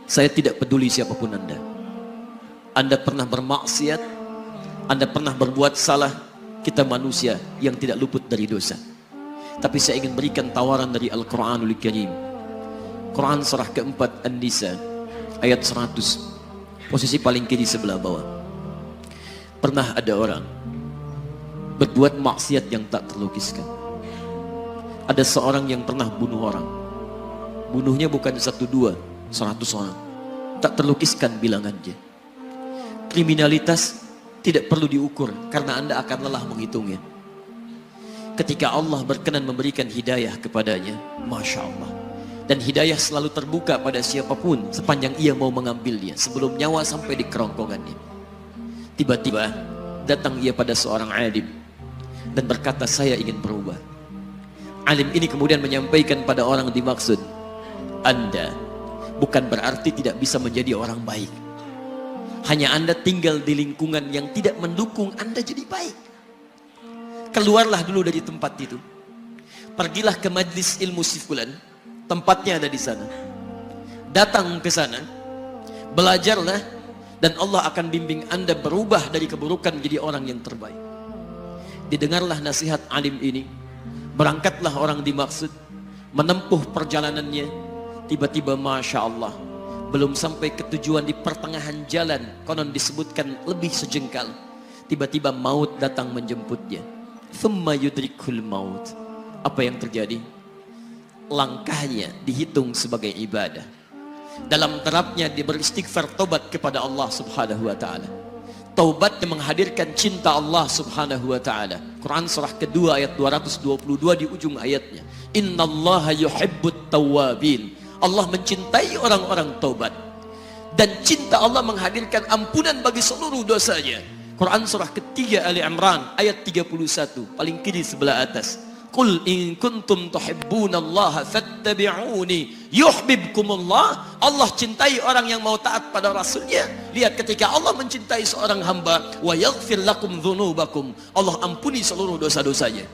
Saya tidak peduli siapapun Anda. Anda pernah bermaksiat, Anda pernah berbuat salah. Kita manusia yang tidak luput dari dosa. Tapi saya ingin berikan tawaran dari Al-Quranul Karim. Quran surah keempat An-Nisa ayat 100, posisi paling kiri sebelah bawah. Pernah ada orang berbuat maksiat yang tak terlukiskan. Ada seorang yang pernah bunuh orang. Bunuhnya bukan 1, 2, 100 orang. Tak terlukiskan bilangannya. Kriminalitas tidak perlu diukur karena Anda akan lelah menghitungnya. Ketika Allah berkenan memberikan hidayah kepadanya, Masya Allah. Dan hidayah selalu terbuka pada siapapun sepanjang ia mau mengambilnya sebelum nyawa sampai di kerongkongannya. Tiba-tiba datang ia pada seorang alim dan berkata, saya ingin berubah. Alim ini kemudian menyampaikan pada orang dimaksud, Anda bukan berarti tidak bisa menjadi orang baik. Hanya Anda tinggal di lingkungan yang tidak mendukung Anda jadi baik. Keluarlah dulu dari tempat itu. Pergilah ke majlis ilmu si fulan, tempatnya ada di sana. Datang ke sana, belajarlah, dan Allah akan bimbing Anda berubah dari keburukan menjadi orang yang terbaik. Didengarlah nasihat alim ini. Berangkatlah orang dimaksud, menempuh perjalanannya. Tiba-tiba Masya Allah, belum sampai ke tujuan, di pertengahan jalan, konon disebutkan lebih sejengkal, tiba-tiba maut datang menjemputnya. Thumma yudrikul maut. Apa yang terjadi? Langkahnya dihitung sebagai ibadah. Dalam terapnya dia beristighfar, tobat kepada Allah subhanahu wa ta'ala. Taubat yang menghadirkan cinta Allah subhanahu wa ta'ala. Quran surah kedua ayat 222 di ujung ayatnya. Innallaha yuhibbut tawwabin. Allah mencintai orang-orang taubat. Dan cinta Allah menghadirkan ampunan bagi seluruh dosanya. Quran surah ketiga Ali Imran ayat 31, paling kiri sebelah atas. Qul in kuntum tuhibbunallaha fattabi'uni yuhibbukumullah. Allah cintai orang yang mau taat pada Rasulnya. Lihat, ketika Allah mencintai seorang hamba, wa yaghfir lakum dzunubakum, Allah ampuni seluruh dosa-dosanya.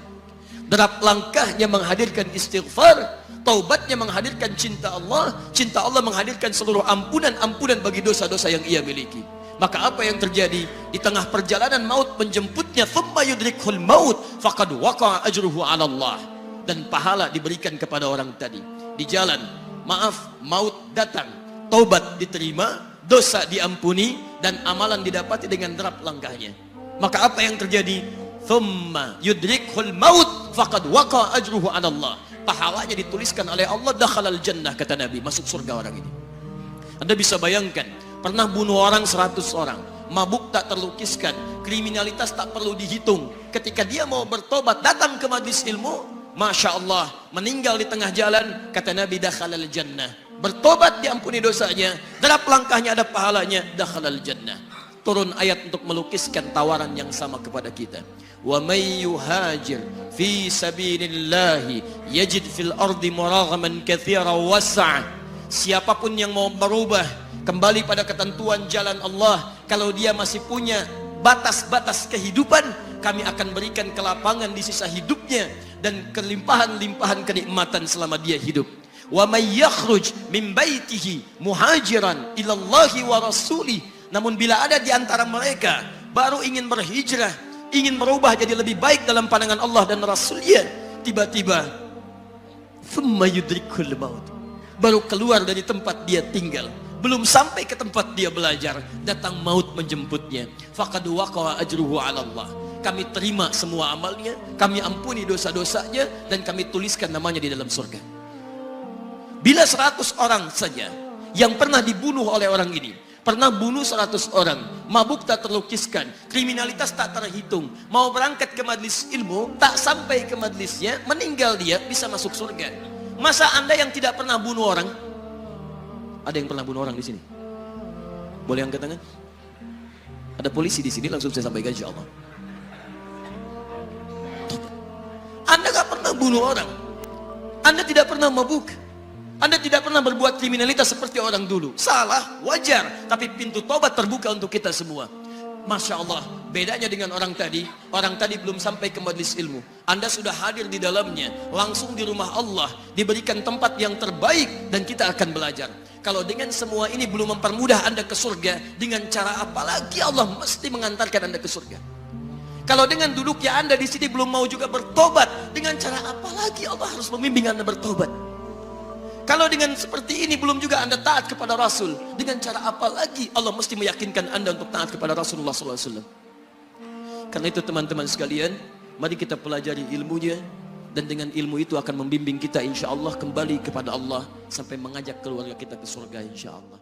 Derap langkahnya menghadirkan istighfar, taubatnya menghadirkan cinta Allah menghadirkan seluruh ampunan bagi dosa-dosa yang ia miliki. Maka apa yang terjadi? Di tengah perjalanan maut menjemputnya, thumma yudrikhul maut faqad waqa'a ajruhu 'ala Allah. Dan pahala diberikan kepada orang tadi. Di jalan, maaf, maut datang, taubat diterima, dosa diampuni, dan amalan didapati dengan derap langkahnya. Maka apa yang terjadi? Thumma yudrikhul maut faqad waqa'a ajruhu 'ala Allah. Pahalanya dituliskan oleh Allah, dakhalal jannah, kata Nabi, masuk surga orang ini. Anda bisa bayangkan, pernah bunuh orang 100 orang, mabuk tak terlukiskan, kriminalitas tak perlu dihitung. Ketika dia mau bertobat, datang ke majlis ilmu, Masya Allah, meninggal di tengah jalan, kata Nabi, dakhalal jannah. Bertobat diampuni dosanya, derap langkahnya ada pahalanya, dakhalal jannah. Turun ayat untuk melukiskan tawaran yang sama kepada kita. Wa may yuhajir fi sabilillahi yajid fil ardi muraghaman katsiran was'a. Siapapun yang mau berubah kembali pada ketentuan jalan Allah, kalau dia masih punya batas-batas kehidupan, kami akan berikan kelapangan di sisa hidupnya dan kelimpahan-limpahan kenikmatan selama dia hidup. Wa may yakhruj min baitihi muhajiran ilallahi wa rasulih. Namun bila ada di antara mereka baru ingin berhijrah, ingin berubah jadi lebih baik dalam pandangan Allah dan Rasulnya, tiba-tiba thumma yudrikul maut, baru keluar dari tempat dia tinggal, belum sampai ke tempat dia belajar, datang maut menjemputnya, faqad waqa'a ajruhu 'ala Allah. Kami terima semua amalnya, kami ampuni dosa-dosanya, dan kami tuliskan namanya di dalam surga. Bila 100 orang saja yang pernah dibunuh oleh orang ini, pernah bunuh 100 orang, mabuk tak terlukiskan, kriminalitas tak terhitung, mau berangkat ke majlis ilmu, tak sampai ke majlisnya, meninggal dia, bisa masuk surga. Masa Anda yang tidak pernah bunuh orang? Ada yang pernah bunuh orang di sini? Boleh angkat tangan? Ada polisi di sini, langsung saya sampaikan insyaallah. Anda gak pernah bunuh orang, Anda tidak pernah mabuk, Anda tidak pernah berbuat kriminalitas seperti orang dulu. Salah, wajar, tapi pintu tobat terbuka untuk kita semua. Masya Allah, bedanya dengan orang tadi belum sampai ke majlis ilmu, Anda sudah hadir di dalamnya, langsung di rumah Allah, diberikan tempat yang terbaik, dan kita akan belajar. Kalau dengan semua ini belum mempermudah Anda ke surga, dengan cara apa lagi Allah mesti mengantarkan Anda ke surga? Kalau dengan duduknya Anda di sini belum mau juga bertobat, dengan cara apa lagi Allah harus membimbing Anda bertobat? Kalau dengan seperti ini belum juga Anda taat kepada Rasul, dengan cara apa lagi Allah mesti meyakinkan Anda untuk taat kepada Rasulullah SAW? Karena itu teman-teman sekalian, mari kita pelajari ilmunya, dan dengan ilmu itu akan membimbing kita insya Allah kembali kepada Allah sampai mengajak keluarga kita ke surga insya Allah.